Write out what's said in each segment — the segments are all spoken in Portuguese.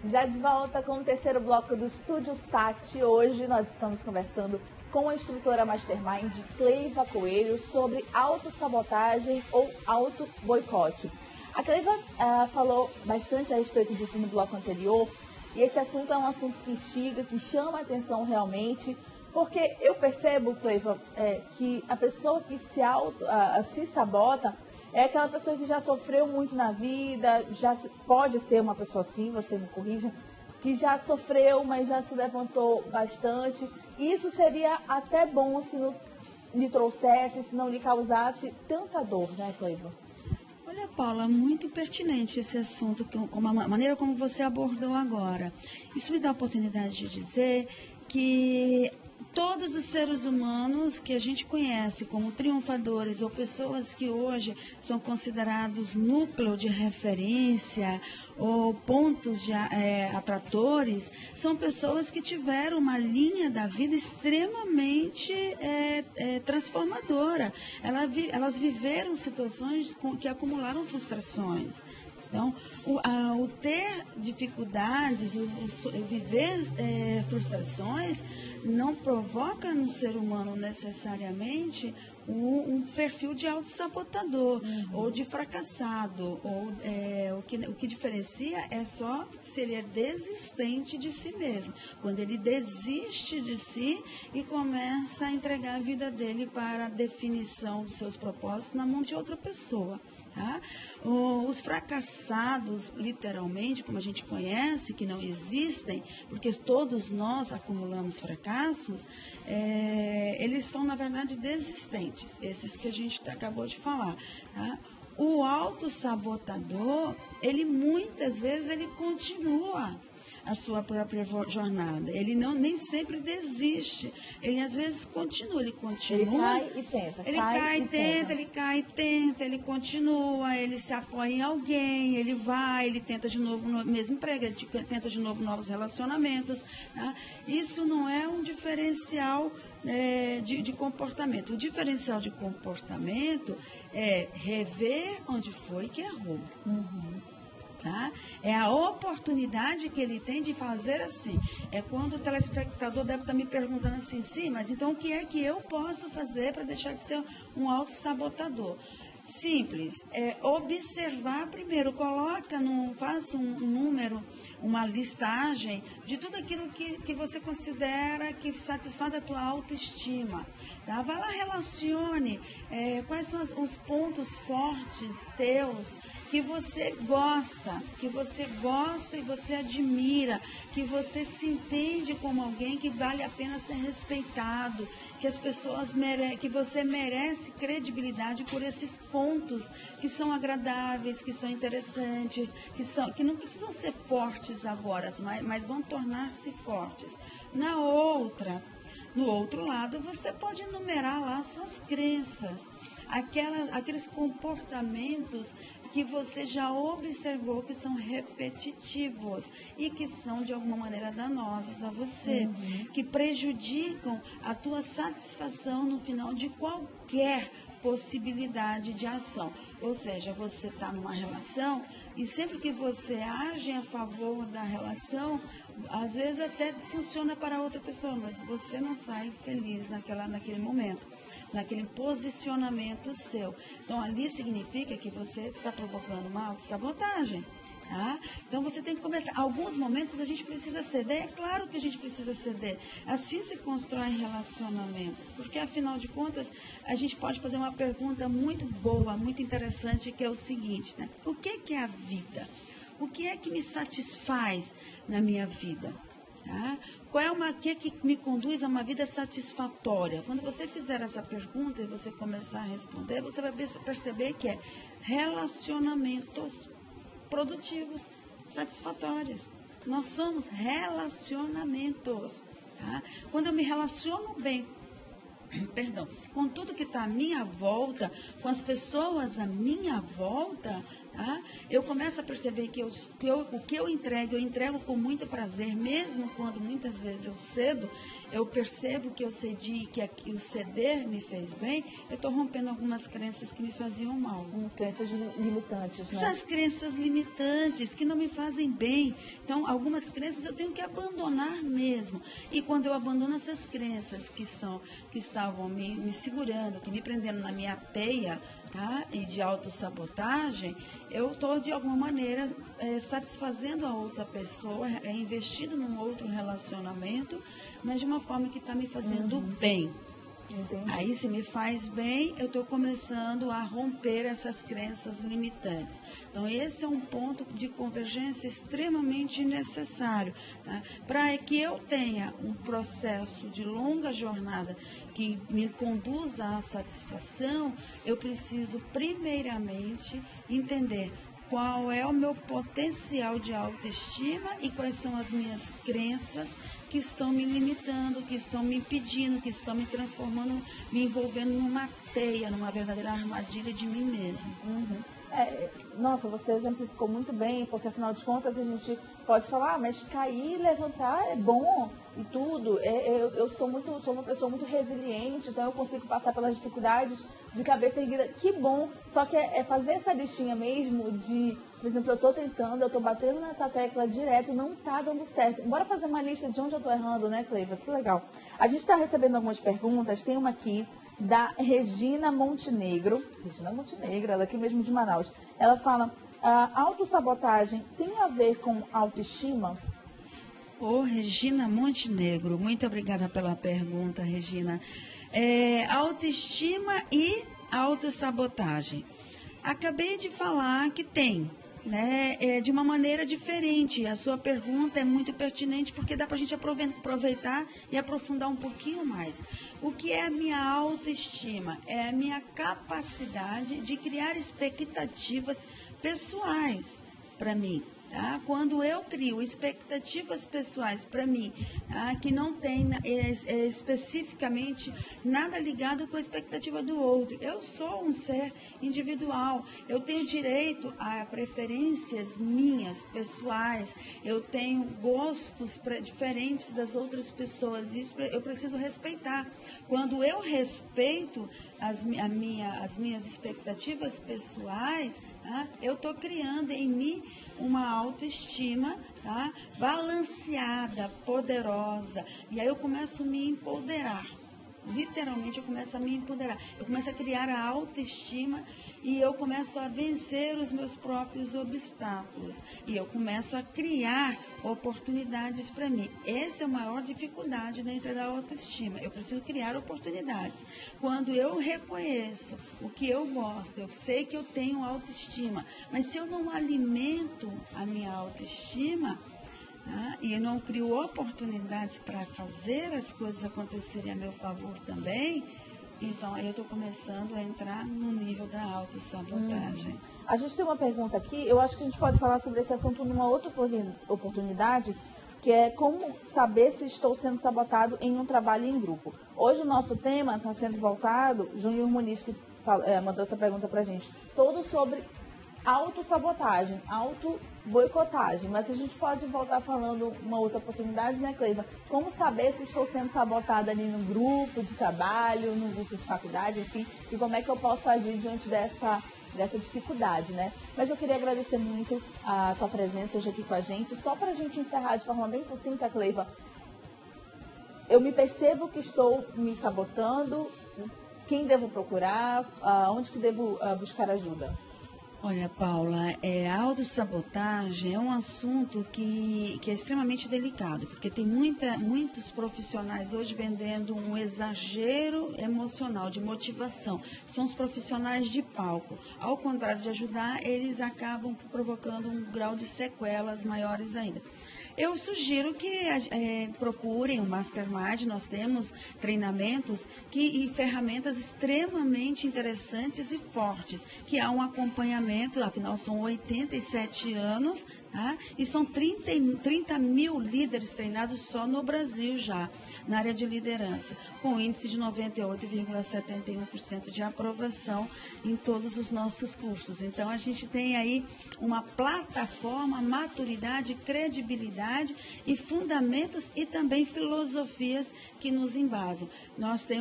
Já de volta com o terceiro bloco do Estúdio Sat. Hoje nós estamos conversando com a instrutora Mastermind, Cleiva Coelho, sobre autossabotagem ou auto-boicote. A Cleiva falou bastante a respeito disso no bloco anterior, e esse assunto é um assunto que instiga, que chama a atenção realmente, porque eu percebo, Cleiva, que a pessoa que se sabota é aquela pessoa que já sofreu muito na vida, pode ser uma pessoa assim, você me corrija, que já sofreu, mas já se levantou bastante. Isso seria até bom se não lhe trouxesse, se não lhe causasse tanta dor, né, Cleiva? Olha, Paula, muito pertinente esse assunto, a maneira como você abordou agora. Isso me dá a oportunidade de dizer que todos os seres humanos que a gente conhece como triunfadores ou pessoas que hoje são considerados núcleo de referência ou pontos de atratores, são pessoas que tiveram uma linha da vida extremamente transformadora. Elas viveram situações que acumularam frustrações. Então, o ter dificuldades, o viver frustrações, não provoca no ser humano necessariamente um perfil de autossabotador ou de fracassado. O que diferencia é só se ele é desistente de si mesmo. Quando ele desiste de si e começa a entregar a vida dele para a definição dos seus propósitos na mão de outra pessoa. Tá? Os fracassados, literalmente, como a gente conhece, que não existem, porque todos nós acumulamos fracassos, eles são, na verdade, desistentes, esses que a gente acabou de falar. Tá? O autossabotador, ele muitas vezes ele continua a sua própria jornada. Ele nem sempre desiste. Ele às vezes continua. Ele cai e tenta. Ele cai e tenta, ele cai e tenta, ele continua, ele se apoia em alguém, ele vai, ele tenta de novo no mesmo emprego, ele tenta de novo novos relacionamentos. Tá? Isso não é um diferencial de comportamento. O diferencial de comportamento é rever onde foi que errou. Tá? É a oportunidade que ele tem de fazer assim. É quando o telespectador deve estar me perguntando assim, sim, mas então o que é que eu posso fazer para deixar de ser um autossabotador? Simples, observar primeiro, faça um número, uma listagem de tudo aquilo que você considera que satisfaz a tua autoestima. Tá? Vai lá, relacione quais são os pontos fortes teus que você gosta e você admira, que você se entende como alguém que vale a pena ser respeitado, que as pessoas que você merece credibilidade por esses pontos que são agradáveis, que são interessantes, que não precisam ser fortes agora, mas vão tornar-se fortes. No outro lado, você pode enumerar lá suas crenças, aqueles comportamentos que você já observou que são repetitivos e que são, de alguma maneira, danosos a você, que prejudicam a tua satisfação no final de qualquer possibilidade de ação. Ou seja, você está numa relação e sempre que você age a favor da relação, às vezes até funciona para outra pessoa, mas você não sai feliz naquele momento, naquele posicionamento seu. Então, ali significa que você está provocando uma autossabotagem. Tá? Então, você tem que começar. Alguns momentos a gente precisa ceder, é claro que a gente precisa ceder. Assim se constrói relacionamentos, porque, afinal de contas, a gente pode fazer uma pergunta muito boa, muito interessante, que é o seguinte, né? O que é a vida? O que é que me satisfaz na minha vida? Tá? O que me conduz a uma vida satisfatória? Quando você fizer essa pergunta e você começar a responder, você vai perceber que é relacionamentos produtivos, satisfatórios. Nós somos relacionamentos. Tá? Quando eu me relaciono bem, com tudo que está à minha volta, com as pessoas à minha volta, tá? Eu começo a perceber que o que eu entrego com muito prazer, mesmo quando muitas vezes eu cedo, eu percebo que eu cedi, que o ceder me fez bem, eu estou rompendo algumas crenças que me faziam mal. Crenças limitantes, né? Essas crenças limitantes que não me fazem bem. Então, algumas crenças eu tenho que abandonar mesmo. E quando eu abandono essas crenças que estavam me segurando, que me prendendo na minha teia, tá? E de autossabotagem, eu estou, de alguma maneira, satisfazendo a outra pessoa, investindo num outro relacionamento, mas de uma forma que está me fazendo bem. Entendi. Aí, se me faz bem, eu estou começando a romper essas crenças limitantes. Então, esse é um ponto de convergência extremamente necessário, tá? Para que eu tenha um processo de longa jornada que me conduza à satisfação, eu preciso, primeiramente, entender qual é o meu potencial de autoestima e quais são as minhas crenças que estão me limitando, que estão me impedindo, que estão me transformando, me envolvendo numa teia, numa verdadeira armadilha de mim mesmo. Nossa, você exemplificou muito bem, porque afinal de contas a gente pode falar, mas cair e levantar é bom e tudo. Eu sou uma pessoa muito resiliente, então eu consigo passar pelas dificuldades de cabeça erguida. Que bom, só que é fazer essa listinha mesmo de, por exemplo, eu estou batendo nessa tecla direto, não está dando certo. Bora fazer uma lista de onde eu estou errando, né, Cleiva? Que legal. A gente está recebendo algumas perguntas, tem uma aqui da Regina Montenegro, ela aqui mesmo de Manaus. Ela fala, a autossabotagem tem a ver com autoestima? Regina Montenegro, muito obrigada pela pergunta, Regina. Autoestima e autossabotagem. Acabei de falar que tem, né? De uma maneira diferente. A sua pergunta é muito pertinente porque dá para a gente aproveitar e aprofundar um pouquinho mais. O que é a minha autoestima? É a minha capacidade de criar expectativas pessoais para mim. Tá? Quando eu crio expectativas pessoais para mim, tá? Que não tem especificamente nada ligado com a expectativa do outro. Eu sou um ser individual, eu tenho direito a preferências minhas, pessoais, eu tenho gostos diferentes das outras pessoas, isso eu preciso respeitar. Quando eu respeito as minhas expectativas pessoais, tá? Eu estou criando em mim uma autoestima, tá? Balanceada, poderosa. E aí eu começo a me empoderar. Literalmente eu começo a me empoderar. Eu começo a criar a autoestima e eu começo a vencer os meus próprios obstáculos. E eu começo a criar oportunidades para mim. Essa é a maior dificuldade dentro da autoestima. Eu preciso criar oportunidades. Quando eu reconheço o que eu gosto, eu sei que eu tenho autoestima, mas se eu não alimento a minha autoestima, e eu não crio oportunidades para fazer as coisas acontecerem a meu favor também, então aí eu estou começando a entrar no nível da autossabotagem. A gente tem uma pergunta aqui, eu acho que a gente pode falar sobre esse assunto numa outra oportunidade, que é como saber se estou sendo sabotado em um trabalho em grupo. Hoje o nosso tema está sendo voltado, Júnior Muniz que mandou essa pergunta para a gente, todo sobre autossabotagem, auto-boicotagem. Mas a gente pode voltar falando uma outra oportunidade, né, Cleiva? Como saber se estou sendo sabotada ali no grupo de trabalho, no grupo de faculdade, enfim, e como é que eu posso agir diante dessa dificuldade, né? Mas eu queria agradecer muito a tua presença hoje aqui com a gente. Só para a gente encerrar de forma bem sucinta, Cleiva, eu me percebo que estou me sabotando, quem devo procurar, onde que devo buscar ajuda? Olha, Paula, a autossabotagem é um assunto que é extremamente delicado, porque tem muitos profissionais hoje vendendo um exagero emocional, de motivação. São os profissionais de palco. Ao contrário de ajudar, eles acabam provocando um grau de sequelas maiores ainda. eu sugiro que procurem o Mastermind. Nós temos treinamentos e ferramentas extremamente interessantes e fortes, que há um acompanhamento, afinal são 87 anos, tá? E são 30 mil líderes treinados só no Brasil já, na área de liderança, com índice de 98,71% de aprovação em todos os nossos cursos. Então, a gente tem aí uma plataforma, maturidade, credibilidade e fundamentos e também filosofias que nos embasam.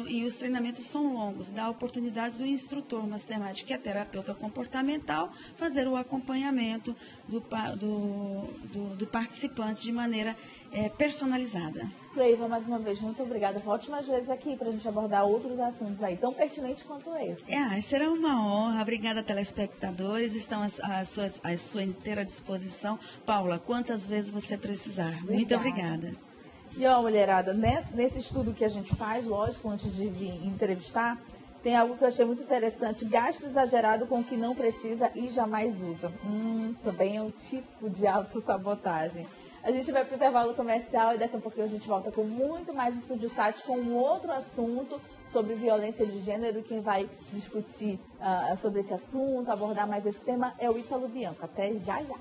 E os treinamentos são longos, dá a oportunidade do instrutor Mastermind, que é terapeuta comportamental, fazer o acompanhamento do participante de maneira personalizada. Cleiva, mais uma vez, muito obrigada. Volte mais vezes aqui para a gente abordar outros assuntos aí, tão pertinentes quanto esse. Será uma honra. Obrigada, telespectadores. Estão à sua inteira disposição. Paula, quantas vezes você precisar. Muito obrigada. E ó, mulherada, nesse estudo que a gente faz, lógico, antes de vir entrevistar, tem algo que eu achei muito interessante: gasto exagerado com o que não precisa e jamais usa. Também é um tipo de autossabotagem. A gente vai para o intervalo comercial e daqui a pouquinho a gente volta com muito mais Estúdio Sat, com um outro assunto sobre violência de gênero. Quem vai discutir sobre esse assunto, abordar mais esse tema, é o Ítalo Bianco. Até já, já.